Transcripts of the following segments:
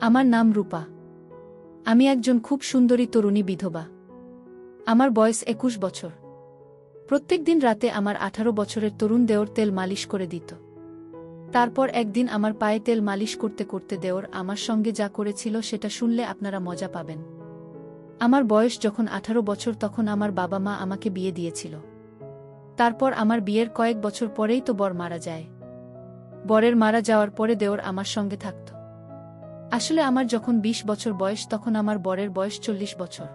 আমার নাম রূপা। আমি একজন খুব সুন্দরী তরুণী বিধবা। আমার বয়স ২১ বছর। প্রত্যেকদিন রাতে আমার ১৮ বছরের তরুণ দেওর তেল মালিশ করে দিত। তারপর একদিন আমার পায়ে তেল মালিশ করতে করতে দেওর আমার সঙ্গে যা করেছিল সেটা শুনলে আপনারা মজা পাবেন। আমার বয়স যখন ১৮ বছর তখন আমার বাবা মা আমাকে বিয়ে দিয়েছিল। তারপর আমার বিয়ের কয়েক বছর পরেই তো বর মারা যায়। বরের মারা যাওয়ার পরে দেওর আমার সঙ্গে থাকত। আসলে আমার যখন ২০ বছর বয়স তখন আমার বরের বয়স ৪০ বছর।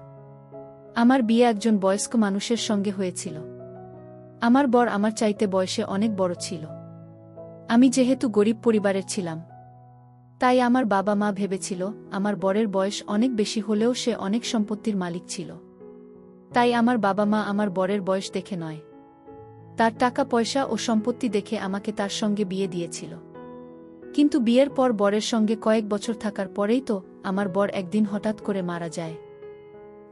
আমার বিয়ে একজন বয়স্ক মানুষের সঙ্গে হয়েছিল। আমার বর আমার চাইতে বয়সে অনেক বড় ছিল। আমি যেহেতু গরিব পরিবারের ছিলাম, তাই আমার বাবা মা ভেবেছিল আমার বরের বয়স অনেক বেশি হলেও সে অনেক সম্পত্তির মালিক ছিল। তাই আমার বাবা মা আমার বরের বয়স দেখে নয়, তার টাকা পয়সা ও সম্পত্তি দেখে আমাকে তার সঙ্গে বিয়ে দিয়েছিল। কিন্তু বিয়ের পর বরের সঙ্গে কয়েক বছর থাকার পরেই তো আমার বর একদিন হঠাৎ করে মারা যায়।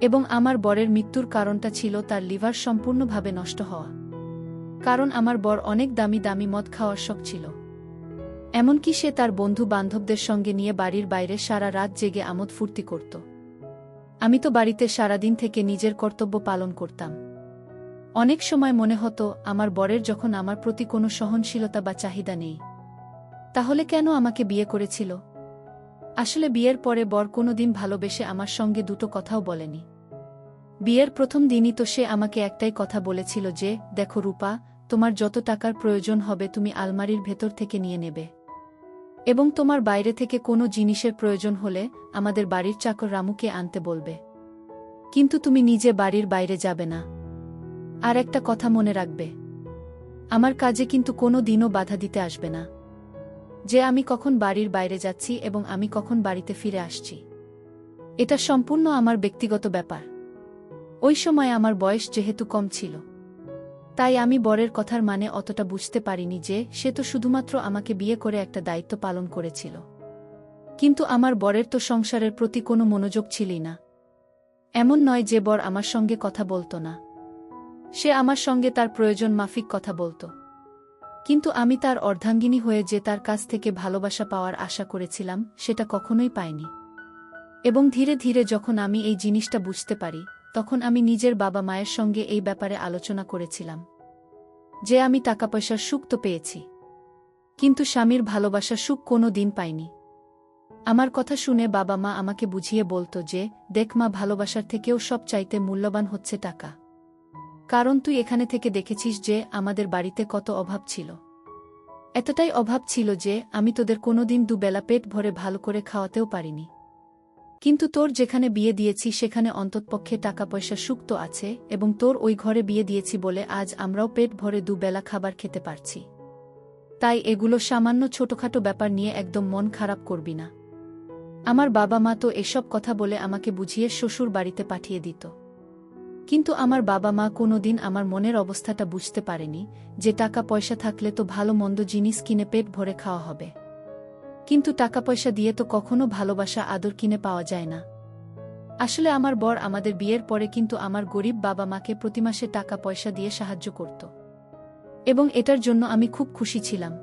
এবং আমার বরের মৃত্যুর কারণটা ছিল তার লিভার সম্পূর্ণভাবে নষ্ট হওয়া। কারণ আমার বর অনেক দামি দামি মদ খাওয়ার শখ ছিল। এমনকি সে তার বন্ধু বান্ধবদের সঙ্গে নিয়ে বাড়ির বাইরে সারা রাত জেগে আমোদ ফুর্তি করত। আমি তো বাড়িতে সারাদিন থেকে নিজের কর্তব্য পালন করতাম। অনেক সময় মনে হতো আমার বরের যখন আমার প্রতি কোনো সহনশীলতা বা চাহিদা নেই, তাহলে কেন আমাকে বিয়ে করেছিল? আসলে বিয়ের পরে বর কোনোদিন ভালোবেসে আমার সঙ্গে দুটো কথাও বলেনি। বিয়ের প্রথম দিনই তো সে আমাকে একটাই কথা বলেছিল যে, দেখো রূপা, তোমার যত টাকার প্রয়োজন হবে তুমি আলমারির ভেতর থেকে নিয়ে নেবে। এবং তোমার বাইরে থেকে কোনো জিনিসের প্রয়োজন হলে আমাদের বাড়ির চাকর রামুকে আনতে বলবে। কিন্তু তুমি নিজে বাড়ির বাইরে যাবে না। আর একটা কথা মনে রাখবে, আমার কাজে কিন্তু কোনো দিনও বাধা দিতে আসবে না, যে আমি কখন বাড়ির বাইরে যাচ্ছি এবং আমি কখন বাড়িতে ফিরে আসছি। এটা সম্পূর্ণ আমার ব্যক্তিগত ব্যাপার। ওই সময় আমার বয়স যেহেতু কম ছিল, তাই আমি বরের কথার মানে অতটা বুঝতে পারিনি যে সে তো শুধুমাত্র আমাকে বিয়ে করে একটা দায়িত্ব পালন করেছিল। কিন্তু আমার বরের তো সংসারের প্রতি কোনো মনোযোগ ছিলই না। এমন নয় যে বর আমার সঙ্গে কথা বলতো না। সে আমার সঙ্গে তার প্রয়োজন মাফিক কথা বলত। কিন্তু আমি তার অর্ধাঙ্গিনী হয়ে যে তার কাছ থেকে ভালোবাসা পাওয়ার আশা করেছিলাম সেটা কখনোই পাইনি। এবং ধীরে ধীরে যখন আমি এই জিনিসটা বুঝতে পারি, তখন আমি নিজের বাবা মায়ের সঙ্গে এই ব্যাপারে আলোচনা করেছিলাম যে আমি টাকা পয়সার সুখ তো পেয়েছি, কিন্তু স্বামীর ভালোবাসার সুখ কোনো দিন পাইনি। আমার কথা শুনে বাবা মা আমাকে বুঝিয়ে বলতো যে, দেখ মা, ভালোবাসার থেকেও সব চাইতে মূল্যবান হচ্ছে টাকা। কারণ তুই এখানে থেকে দেখেছিস যে আমাদের বাড়িতে কত অভাব ছিল। এতটাই অভাব ছিল যে আমি তোদের কোনোদিন দুবেলা পেট ভরে ভালো করে খাওয়াতেও পারিনি। কিন্তু তোর যেখানে বিয়ে দিয়েছি সেখানে অন্ততপক্ষে টাকা পয়সা সুখ তো আছে, এবং তোর ওই ঘরে বিয়ে দিয়েছি বলে আজ আমরাও পেট ভরে দুবেলা খাবার খেতে পারছি। তাই এগুলো সামান্য ছোটখাটো ব্যাপার নিয়ে একদম মন খারাপ করবি না। আমার বাবা মা তো এসব কথা বলে আমাকে বুঝিয়ে শ্বশুর বাড়িতে পাঠিয়ে দিত। কিন্তু আমার বাবা মা কোনোদিন আমার মনের অবস্থাটা বুঝতে পারেনি যে টাকা পয়সা থাকলে তো ভালো মন্দ জিনিস কিনে পেট ভরে খাওয়া হবে, কিন্তু টাকা পয়সা দিয়ে তো কখনো ভালোবাসা আদর কিনে পাওয়া যায় না। আসলে আমার বর আমাদের বিয়ের পরে কিন্তু আমার গরিব বাবা মাকে প্রতি মাসে টাকা পয়সা দিয়ে সাহায্য করত। এবং এটার জন্য আমি খুব খুশি ছিলাম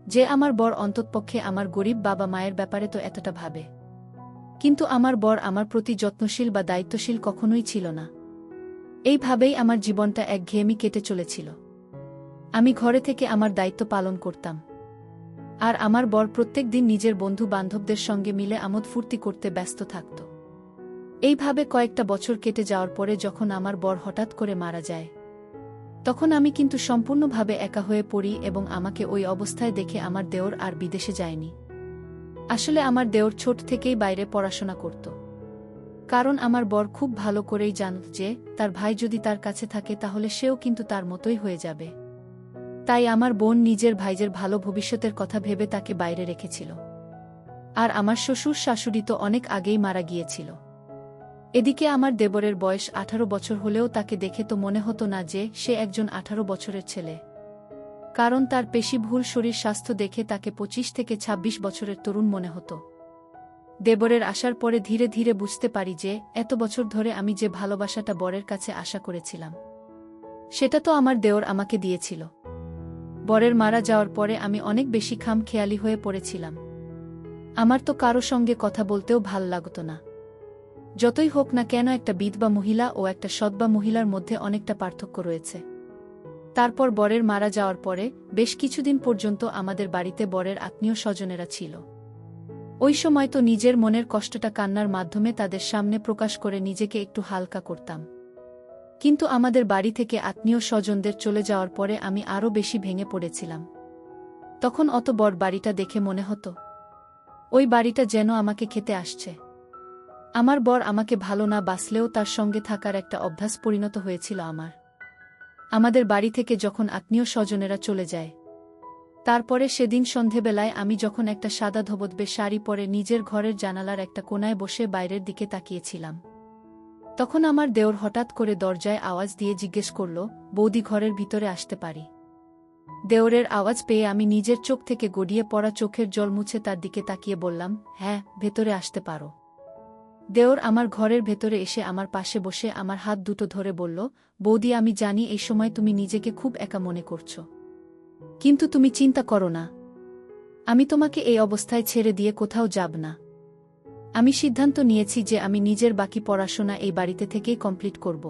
যে আমার বর অন্ততপক্ষে আমার গরিব বাবা মায়ের ব্যাপারে তো এতটা ভাবে। কিন্তু আমার বর আমার প্রতি যত্নশীল বা দায়িত্বশীল কখনোই ছিল না। এইভাবেই আমার জীবনটা একঘেয়েমি কেটে চলেছিল। আমি ঘরে থেকে আমার দায়িত্ব পালন করতাম, আর আমার বর প্রত্যেক দিন নিজের বন্ধু বান্ধবদের সঙ্গে মিলে আমোদ ফুর্তি করতে ব্যস্ত থাকত। এইভাবে কয়েকটা বছর কেটে যাওয়ার পরে যখন আমার বর হঠাৎ করে মারা যায়, তখন আমি কিন্তু সম্পূর্ণভাবে একা হয়ে পড়ি এবং আমাকে ওই অবস্থায় দেখে আমার দেওর আর বিদেশে যায়নি। আসলে আমার দেওর ছোট থেকেই বাইরে পড়াশোনা করত। কারণ আমার বর খুব ভালো করেই জানত যে তার ভাই যদি তার কাছে থাকে তাহলে সেও কিন্তু তার মতোই হয়ে যাবে। তাই আমার বোন নিজের ভাইয়ের ভালো ভবিষ্যতের কথা ভেবে তাকে বাইরে রেখেছিল। আর আমার শ্বশুর শাশুড়ি তো অনেক আগেই মারা গিয়েছিল। এদিকে আমার দেবরের বয়স 18 বছর হলেও তাকে দেখে তো মনে হতো না যে সে একজন 18 বছরের ছেলে। কারণ তার পেশিভূল শরীর স্বাস্থ্য দেখে তাকে 25 থেকে 26 বছরের তরুণ মনে হতো। দেবরের আসার পরে ধীরে ধীরে বুঝতে পারি যে এত বছর ধরে আমি যে ভালোবাসাটা বরের কাছে আশা করেছিলাম, সেটা তো আমার দেওর আমাকে দিয়েছিল। বরের মারা যাওয়ার পরে আমি অনেক বেশি খামখেয়ালি হয়ে পড়েছিলাম। আমার তো কারো সঙ্গে কথা বলতেও ভাল লাগতো না। যতই হোক না কেন, একটা বিধবা মহিলা ও একটা সৎবা মহিলার মধ্যে অনেকটা পার্থক্য রয়েছে। তারপর বরের মারা যাওয়ার পরে বেশ কিছুদিন পর্যন্ত আমাদের বাড়িতে বরের আত্মীয় স্বজনেরা ছিল। ওই সময় তো নিজের মনের কষ্টটা কান্নার মাধ্যমে তাদের সামনে প্রকাশ করে নিজেকে একটু হালকা করতাম। কিন্তু আমাদের বাড়ি থেকে আত্মীয় স্বজনদের চলে যাওয়ার পরে আমি আরও বেশি ভেঙে পড়েছিলাম। তখন অত বড় বাড়িটা দেখে মনে হতো ওই বাড়িটা যেন আমাকে খেতে আসছে। আমার বর আমাকে ভালো না বাসলেও তার সঙ্গে থাকার একটা অভ্যাস পরিণত হয়েছিল আমার। আমাদের বাড়ি থেকে যখন আত্মীয় স্বজনেরা চলে যায়, তারপরে সেদিন সন্ধেবেলায় আমি যখন একটা সাদা ধবধবে শাড়ি পরে নিজের ঘরের জানালার একটা কোণায় বসে বাইরের দিকে তাকিয়েছিলাম, তখন আমার দেওর হঠাৎ করে দরজায় আওয়াজ দিয়ে জিজ্ঞেস করল, বৌদি ঘরের ভিতরে আসতে পারি? দেওরের আওয়াজ পেয়ে আমি নিজের চোখ থেকে গড়িয়ে পড়া চোখের জল মুছে তার দিকে তাকিয়ে বললাম, হ্যাঁ, ভেতরে আসতে পারো। দেওর আমার ঘরের ভেতরে এসে আমার পাশে বসে আমার হাত দুটো ধরে বলল, বৌদি, আমি জানি এই সময় তুমি নিজেকে খুব একা মনে করছো, কিন্তু তুমি চিন্তা করো না, আমি তোমাকে এই অবস্থায় ছেড়ে দিয়ে কোথাও যাব না। আমি সিদ্ধান্ত নিয়েছি যে আমি নিজের বাকি পড়াশোনা এই বাড়িতে থেকেই কমপ্লিট করব।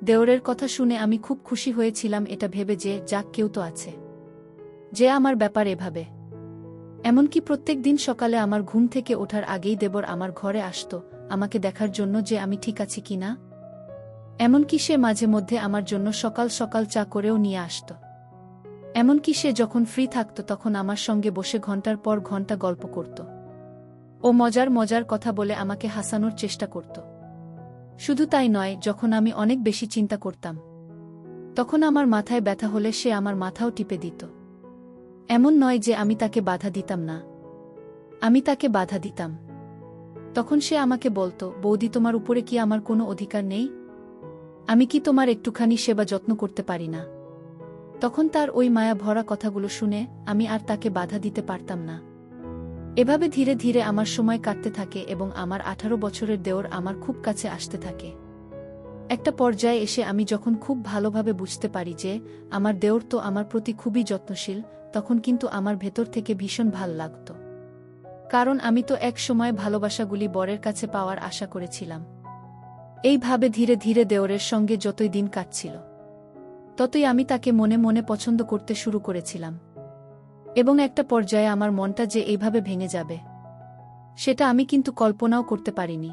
দেওরের কথা শুনে আমি খুব খুশি হয়েছিলাম, এটা ভেবে যে যাক, কেউ তো আছে যে আমার ব্যাপার এভাবে। এমনকি প্রত্যেক দিন সকালে আমার ঘুম থেকে ওঠার আগেই দেবর আমার ঘরে আসত আমাকে দেখার জন্য যে আমি ঠিক আছি কিনা। এমনকি সে মাঝে মধ্যে আমার জন্য সকাল সকাল চা করেও নিয়ে আসত। এমনকি সে যখন ফ্রি থাকত তখন আমার সঙ্গে বসে ঘন্টার পর ঘন্টা গল্প করত ও মজার মজার কথা বলে আমাকে হাসানোর চেষ্টা করত। শুধু তাই নয়, যখন আমি অনেক বেশি চিন্তা করতাম তখন আমার মাথায় ব্যথা হলে সে আমার মাথাও টিপে দিত। এমন নয় যে আমি তাকে বাধা দিতাম না, আমি তাকে বাধা দিতাম। তখন সে আমাকে বলতো, বৌদি, তোমার উপরে কি আমার কোনো অধিকার নেই? আমি কি তোমার একটুখানি সেবা যত্ন করতে পারি না? তখন তার ওই মায়া ভরা কথাগুলো শুনে আমি আর তাকে বাধা দিতে পারতাম না। এভাবে ধীরে ধীরে আমার সময় কাটতে থাকে এবং আমার 18 বছরের দেওর আমার খুব কাছে আসতে থাকে। একটা পর্যায়ে এসে আমি যখন খুব ভালোভাবে বুঝতে পারি যে আমার দেওর তো আমার প্রতি খুবই যত্নশীল, তখন কিন্তু আমার ভেতর থেকে ভীষণ ভাল লাগত। কারণ আমি তো এক সময় ভালোবাসাগুলি বরের কাছে পাওয়ার আশা করেছিলাম। এইভাবে ধীরে ধীরে দেওরের সঙ্গে যতই দিন কাটছিল ততই আমি তাকে মনে মনে পছন্দ করতে শুরু করেছিলাম। এবং একটা পর্যায়ে আমার মনটা যে এইভাবে ভেঙে যাবে সেটা আমি কিন্তু কল্পনাও করতে পারিনি।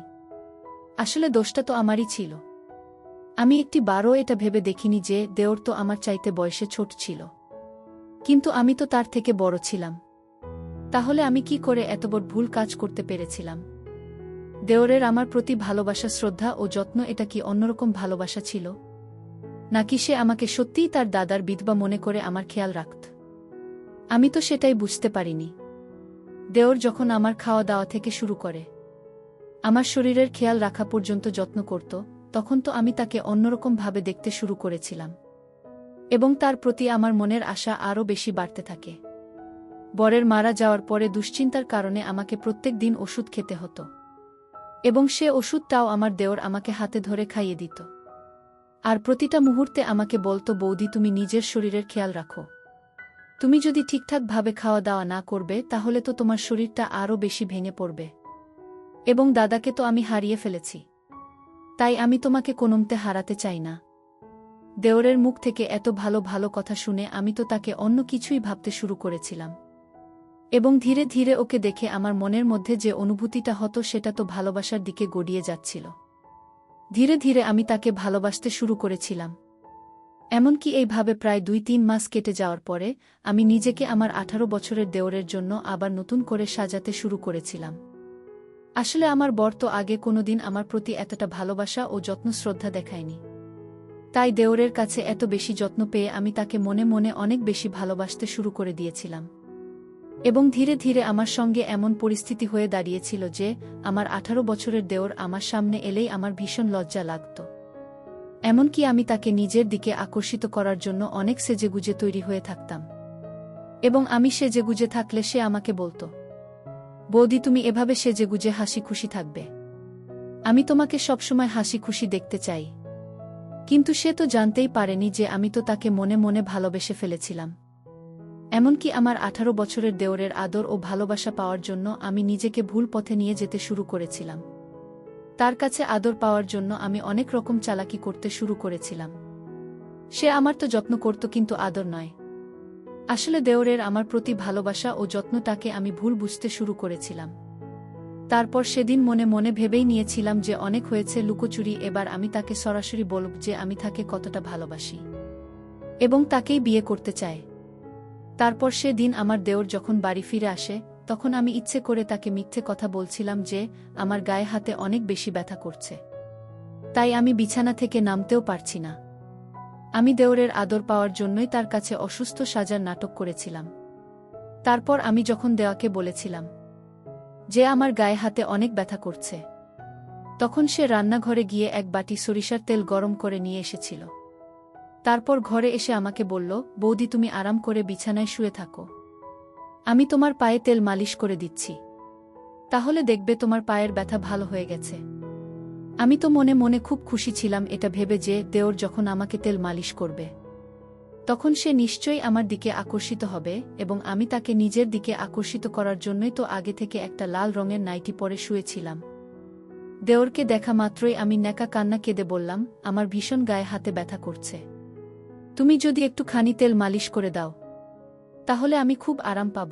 আসলে দোষটা তো আমারই ছিল। আমি একটি বারও এটা ভেবে দেখিনি যে দেওর তো আমার চাইতে বয়সে ছোট ছিল, কিন্তু আমি তো তার থেকে বড় ছিলাম। তাহলে আমি কি করে এত বড় ভুল কাজ করতে পেরেছিলাম? দেওরের আমার প্রতি ভালোবাসা, শ্রদ্ধা ও যত্ন, এটা কি অন্যরকম ভালোবাসা ছিল, নাকি সে আমাকে সত্যিই তার দাদার বিধবা মনে করে আমার খেয়াল রাখত? আমি তো সেটাই বুঝতে পারিনি। দেওর যখন আমার খাওয়া দাওয়া থেকে শুরু করে আমার শরীরের খেয়াল রাখা পর্যন্ত যত্ন করত, তখন তো আমি তাকে অন্যরকম ভাবে দেখতে শুরু করেছিলাম এবং তার প্রতি আমার মনের আশা আরও বেশি বাড়তে থাকে। বরের মারা যাওয়ার পরে দুশ্চিন্তার কারণে আমাকে প্রত্যেক দিন ওষুধ খেতে হতো এবং সে ওষুধটাও আমার দেওর আমাকে হাতে ধরে খাইয়ে দিত। আর প্রতিটা মুহূর্তে আমাকে বলতো, বৌদি, তুমি নিজের শরীরের খেয়াল রাখো। তুমি যদি ঠিকঠাকভাবে খাওয়া দাওয়া না করবে তাহলে তো তোমার শরীরটা আরও বেশি ভেঙে পড়বে। এবং দাদাকে তো আমি হারিয়ে ফেলেছি, তাই আমি তোমাকে কোনোমতে হারাতে চাই না। দেওরের মুখ থেকে এত ভালো ভালো কথা শুনে আমি তো তাকে অন্য কিছুই ভাবতে শুরু করেছিলাম এবং ধীরে ধীরে ওকে দেখে আমার মনের মধ্যে যে অনুভূতিটা হতো সেটা তো ভালোবাসার দিকে গড়িয়ে যাচ্ছিল। ধীরে ধীরে আমি তাকে ভালোবাসতে শুরু করেছিলাম। এমনকি এইভাবে প্রায় 2-3 মাস কেটে যাওয়ার পরে আমি নিজেকে আমার 18 বছরের দেওরের জন্য আবার নতুন করে সাজাতে শুরু করেছিলাম। আসলে আমার বর তো আগে কোনোদিন আমার প্রতি এতটা ভালোবাসা ও যত্ন শ্রদ্ধা দেখায়নি। তাই দেওরের কাছে এত বেশি যত্ন পেয়ে আমি তাকে মনে মনে অনেক বেশি ভালোবাসতে শুরু করে দিয়েছিলাম। এবং ধীরে ধীরে আমার সঙ্গে এমন পরিস্থিতি হয়ে দাঁড়িয়েছিল যে আমার 18 বছরের দেওর আমার সামনে এলেই আমার ভীষণ লজ্জা লাগত। এমনকি আমি তাকে নিজের দিকে আকর্ষিত করার জন্য অনেক সেজেগুজে তৈরি হয়ে থাকতাম এবং আমি সেজেগুজে থাকলে সে আমাকে বলতো, বৌদি, তুমি এভাবে সেজেগুজে হাসি খুশি থাকবে, আমি তোমাকে সবসময় হাসি খুশি দেখতে চাই। কিন্তু সে তো জানতেই পারেনি যে আমি তো তাকে মনে মনে ভালোবেসে ফেলেছিলাম। এমনকি আমার 18 বছরের দেওরের আদর ও ভালোবাসা পাওয়ার জন্য আমি নিজেকে ভুল পথে নিয়ে যেতে শুরু করেছিলাম। তার কাছে আদর পাওয়ার জন্য আমি অনেক রকম চালাকি করতে শুরু করেছিলাম। সে আমার তো যত্ন করত, কিন্তু আদর নয়। আসলে দেওরের আমার প্রতি ভালোবাসা ও যত্নটাকে আমি ভুল বুঝতে শুরু করেছিলাম। তারপর সেদিন মনে মনে ভেবেই নিয়েছিলাম যে অনেক হয়েছে লুকোচুরি, এবার আমি তাকে সরাসরি বলব যে আমি তাকে কতটা ভালোবাসি এবং তাকেই বিয়ে করতে চাই। তারপর সেদিন আমার দেওর যখন বাড়ি ফিরে আসে, তখন আমি ইচ্ছে করে তাকে মিথ্যে কথা বলছিলাম যে আমার গায়ে হাতে অনেক বেশি ব্যথা করছে, তাই আমি বিছানা থেকে নামতেও পারছি না। আমি দেওরের আদর পাওয়ার জন্যই তার কাছে অসুস্থ সাজার নাটক করেছিলাম। তারপর আমি যখন দেওয়াকে বলেছিলাম যে আমার গায়ে হাতে অনেক ব্যথা করছে, তখন সে রান্নাঘরে গিয়ে এক বাটি সরিষার তেল গরম করে নিয়ে এসেছিল। তারপর ঘরে এসে আমাকে বলল, বৌদি তুমি আরাম করে বিছানায় শুয়ে থাকো, আমি তোমার পায়ে তেল মালিশ করে দিচ্ছি, তাহলে দেখবে তোমার পায়ের ব্যথা ভালো হয়ে গেছে। আমি তো মনে মনে খুব খুশি ছিলাম এটা ভেবে যে দেওর যখন আমাকে তেল মালিশ করবে, তখন সে নিশ্চয়ই আমার দিকে আকর্ষিত হবে এবং আমি তাকে নিজের দিকে আকর্ষিত করার জন্যই তো আগে থেকে একটা লাল রঙের নাইটি পরে শুয়েছিলাম। দেওরকে দেখা মাত্রই আমি ন্যাকা কান্না কেঁদে বললাম, আমার ভীষণ গায়ে হাতে ব্যথা করছে, তুমি যদি একটুখানি তেল মালিশ করে দাও তাহলে আমি খুব আরাম পাব।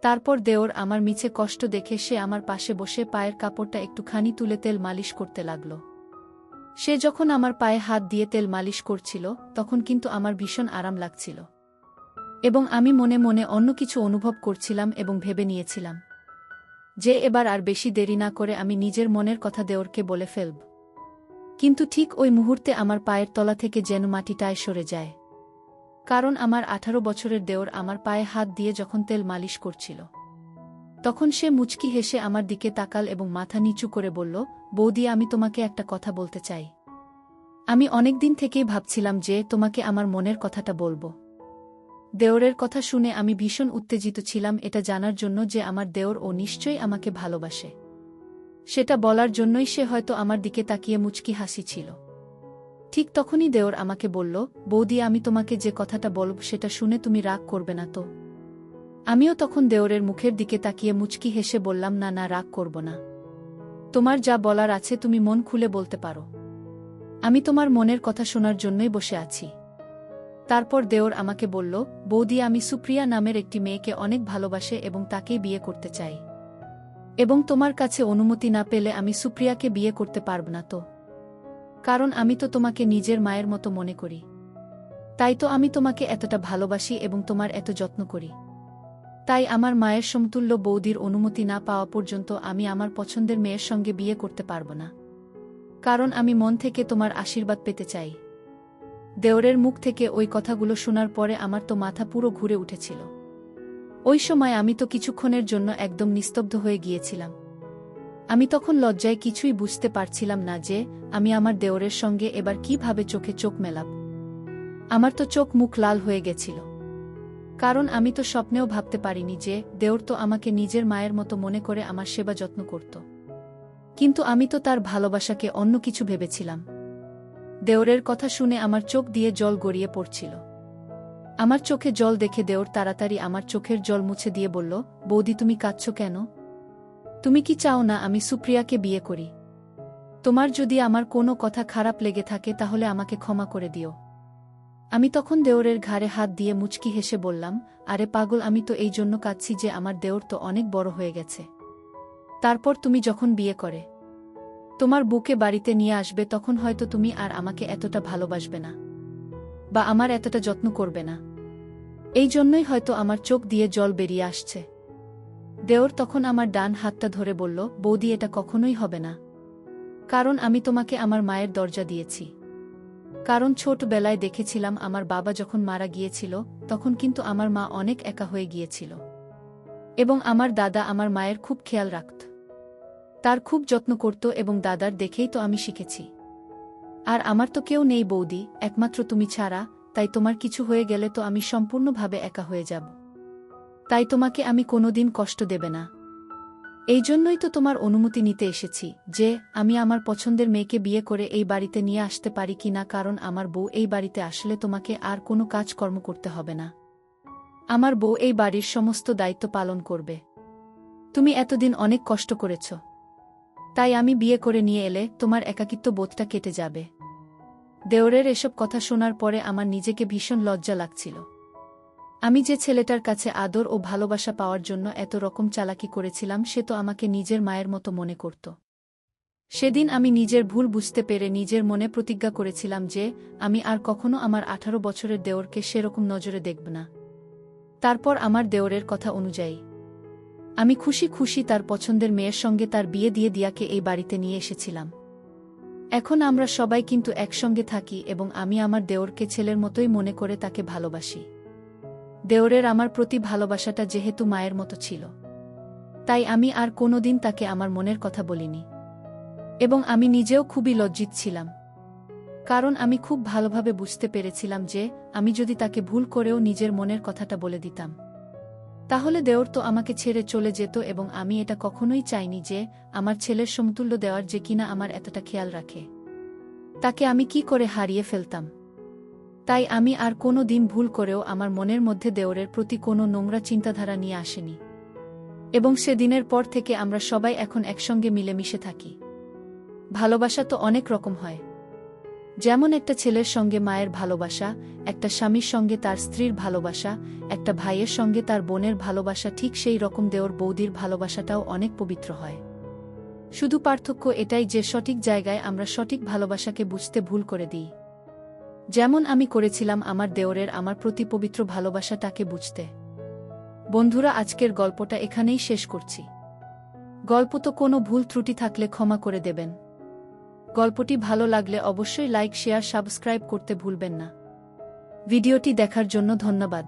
তারপর দেওর আমার মিছে কষ্ট দেখে সে আমার পাশে বসে পায়ের কাপড়টা একটুখানি তুলে তেল মালিশ করতে লাগল। সে যখন আমার পায়ে হাত দিয়ে তেল মালিশ করছিল, তখন কিন্তু আমার ভীষণ আরাম লাগছিল এবং আমি মনে মনে অন্য কিছু অনুভব করছিলাম এবং ভেবে নিয়েছিলাম যে এবার আর বেশি দেরি না করে আমি নিজের মনের কথা দেওরকে বলে ফেলব। কিন্তু ঠিক ওই মুহূর্তে আমার পায়ের তলা থেকে যেন মাটিটায় সরে যায়, কারণ আমার 18 বছরের দেওর আমার পায়ে হাত দিয়ে যখন তেল মালিশ করছিল, তখন সে মুচকি হেসে আমার দিকে তাকাল এবং মাথা নিচু করে বলল, বৌদি আমি তোমাকে একটা কথা বলতে চাই। আমি অনেকদিন থেকেই ভাবছিলাম যে তোমাকে আমার মনের কথাটা বলবো। দেওরের কথা শুনে আমি ভীষণ উত্তেজিত ছিলাম এটা জানার জন্য যে আমার দেওর ও নিশ্চয়ই আমাকে ভালোবাসে। সেটা বলার জন্যই সে হয়তো আমার দিকে তাকিয়ে মুচকি হাসিছিল। ঠিক তখনই দেওর আমাকে বলল, বৌদি আমি তোমাকে যে কথাটা বলব সেটা শুনে তুমি রাগ করবে না তো? আমিও তখন দেওরের মুখের দিকে তাকিয়ে মুচকি হেসে বললাম, না না, রাগ করব না। তোমার যা বলার আছে তুমি মন খুলে বলতে পারো, আমি তোমার মনের কথা শোনার জন্যই বসে আছি। তারপর দেওর আমাকে বলল, বৌদি আমি সুপ্রিয়া নামের একটি মেয়েকে অনেক ভালোবাসে এবং তাকেই বিয়ে করতে চাই, এবং তোমার কাছে অনুমতি না পেলে আমি সুপ্রিয়াকে বিয়ে করতে পারব না তো? কারণ আমি তো তোমাকে নিজের মায়ের মতো মনে করি, তাই তো আমি তোমাকে এতটা ভালোবাসি এবং তোমার এত যত্ন করি। তাই আমার মায়ের সমতুল্য বৌদির অনুমতি না পাওয়া পর্যন্ত আমি আমার পছন্দের মেয়ের সঙ্গে বিয়ে করতে পারব না, কারণ আমি মন থেকে তোমার আশীর্বাদ পেতে চাই। দেওরের মুখ থেকে ওই কথাগুলো শোনার পরে আমার তো মাথা পুরো ঘুরে উঠেছিল। ওই সময় আমি তো কিছুক্ষণের জন্য একদম নিস্তব্ধ হয়ে গিয়েছিলাম। আমি তখন লজ্জায় কিছুই বুঝতে পারছিলাম না যে আমি আমার দেওরের সঙ্গে এবার কিভাবে চোখে চোখ মেলাব। আমার তো চোখ মুখ লাল হয়ে গেছিল, কারণ আমি তো স্বপ্নেও ভাবতে পারিনি যে দেওর তো আমাকে নিজের মায়ের মতো মনে করে আমার সেবা যত্ন করত। কিন্তু আমি তো তার ভালোবাসাকে অন্য কিছু ভেবেছিলাম। দেওরের কথা শুনে আমার চোখ দিয়ে জল গড়িয়ে পড়ছিল। আমার চোখে জল দেখে দেওর তাড়াতাড়ি আমার চোখের জল মুছে দিয়ে বলল, বৌদি তুমি কাঁদছ কেন? তুমি কি চাও না আমি সুপ্রিয়াকে বিয়ে করি? তোমার যদি আমার কোনো কথা খারাপ লেগে থাকে তাহলে আমাকে ক্ষমা করে দিও। আমি তখন দেওরের ঘাড়ে হাত দিয়ে মুচকি হেসে বললাম, আরে পাগল, আমি তো এই জন্য কাঁদছি যে আমার দেওর তো অনেক বড় হয়ে গেছে। তারপর তুমি যখন বিয়ে করে তোমার বুকে বাড়িতে নিয়ে আসবে, তখন হয়তো তুমি আর আমাকে এতটা ভালোবাসবে না বা আমার এতটা যত্ন করবে না। এই জন্যই হয়তো আমার চোখ দিয়ে জল বেরিয়ে আসছে। দেওর তখন আমার ডান হাতটা ধরে বলল, বৌদি এটা কখনোই হবে না, কারণ আমি তোমাকে আমার মায়ের দরজা দিয়েছি। কারণ ছোটবেলায় দেখেছিলাম আমার বাবা যখন মারা গিয়েছিল তখন কিন্তু আমার মা অনেক একা হয়ে গিয়েছিল, এবং আমার দাদা আমার মায়ের খুব খেয়াল রাখত, তার খুব যত্ন করত, এবং দাদার দেখেই তো আমি শিখেছি। আর আমার তো কেউ নেই বৌদি, একমাত্র তুমি ছাড়া, তাই তোমার কিছু হয়ে গেলে তো আমি সম্পূর্ণভাবে একা হয়ে যাব। তাই তোমাকে আমি কোনোদিন কষ্ট দেবে না। এই জন্যই তো তোমার অনুমতি নিতে এসেছি যে আমি আমার পছন্দের মেয়েকে বিয়ে করে এই বাড়িতে নিয়ে আসতে পারি কি না, কারণ আমার বউ এই বাড়িতে আসলে তোমাকে আর কোনো কাজকর্ম করতে হবে না। আমার বউ এই বাড়ির সমস্ত দায়িত্ব পালন করবে। তুমি এতদিন অনেক কষ্ট করেছ, তাই আমি বিয়ে করে নিয়ে এলে তোমার একাকিত্ব বোধটা কেটে যাবে। দেওরের এসব কথা শোনার পরে আমার নিজেকে ভীষণ লজ্জা লাগছিল। আমি যে ছেলেটার কাছে আদর ও ভালোবাসা পাওয়ার জন্য এত রকম চালাকি করেছিলাম, সে তো আমাকে নিজের মায়ের মতো মনে করত। সেদিন আমি নিজের ভুল বুঝতে পেরে নিজের মনে প্রতিজ্ঞা করেছিলাম যে আমি আর কখনো আমার 18 বছরের দেওরকে সেরকম নজরে দেখব না। তারপর আমার দেওরের কথা অনুযায়ী আমি খুশি খুশি তার পছন্দের মেয়ের সঙ্গে তার বিয়ে দিয়ে দিয়াকে এই বাড়িতে নিয়ে এসেছিলাম। এখন আমরা সবাই কিন্তু একসঙ্গে থাকি এবং আমি আমার দেওরকে ছেলের মতোই মনে করে তাকে ভালোবাসি। দেওরের আমার প্রতি ভালোবাসাটা যেহেতু মায়ের মতো ছিল, তাই আমি আর কোনোদিন তাকে আমার মনের কথা বলিনি। এবং আমি নিজেও খুবই লজ্জিত ছিলাম, কারণ আমি খুব ভালোভাবে বুঝতে পেরেছিলাম যে আমি যদি তাকে ভুল করেও নিজের মনের কথাটা বলে দিতাম, তাহলে দেওর তো আমাকে ছেড়ে চলে যেত এবং আমি এটা কখনোই চাইনি যে আমার ছেলের সমতুল্য দেওয়ার যে কিনা আমার এতটা খেয়াল রাখে, তাকে আমি কি করে হারিয়ে ফেলতাম। তাই আমি আর কোনো দিন ভুল করেও আমার মনের মধ্যে দেওরের প্রতি কোনো নোংরা চিন্তাধারা নিয়ে আসেনি। এবং সেদিনের পর থেকে আমরা সবাই এখন একসঙ্গে মিলেমিশে থাকি। ভালোবাসা তো অনেক রকম হয়, যেমন একটা ছেলের সঙ্গে মায়ের ভালোবাসা, একটা স্বামীর সঙ্গে তার স্ত্রীর ভালোবাসা, একটা ভাইয়ের সঙ্গে তার বোনের ভালোবাসা, ঠিক সেই রকম দেওর বৌদির ভালোবাসাটাও অনেক পবিত্র হয়। শুধু পার্থক্য এটাই যে সঠিক জায়গায় আমরা সঠিক ভালোবাসাকে বুঝতে ভুল করে দিই। যেমন আমি করেছিলাম আমার দেওরের আমার প্রতি পবিত্র ভালোবাসাটাকে বুঝতে। বন্ধুরা, আজকের গল্পটা এখানেই শেষ করছি। গল্প তো কোনো ভুল ত্রুটি থাকলে ক্ষমা করে দেবেন। গল্পটি ভালো লাগলে অবশ্যই লাইক, শেয়ার, সাবস্ক্রাইব করতে ভুলবেন না। ভিডিওটি দেখার জন্য ধন্যবাদ।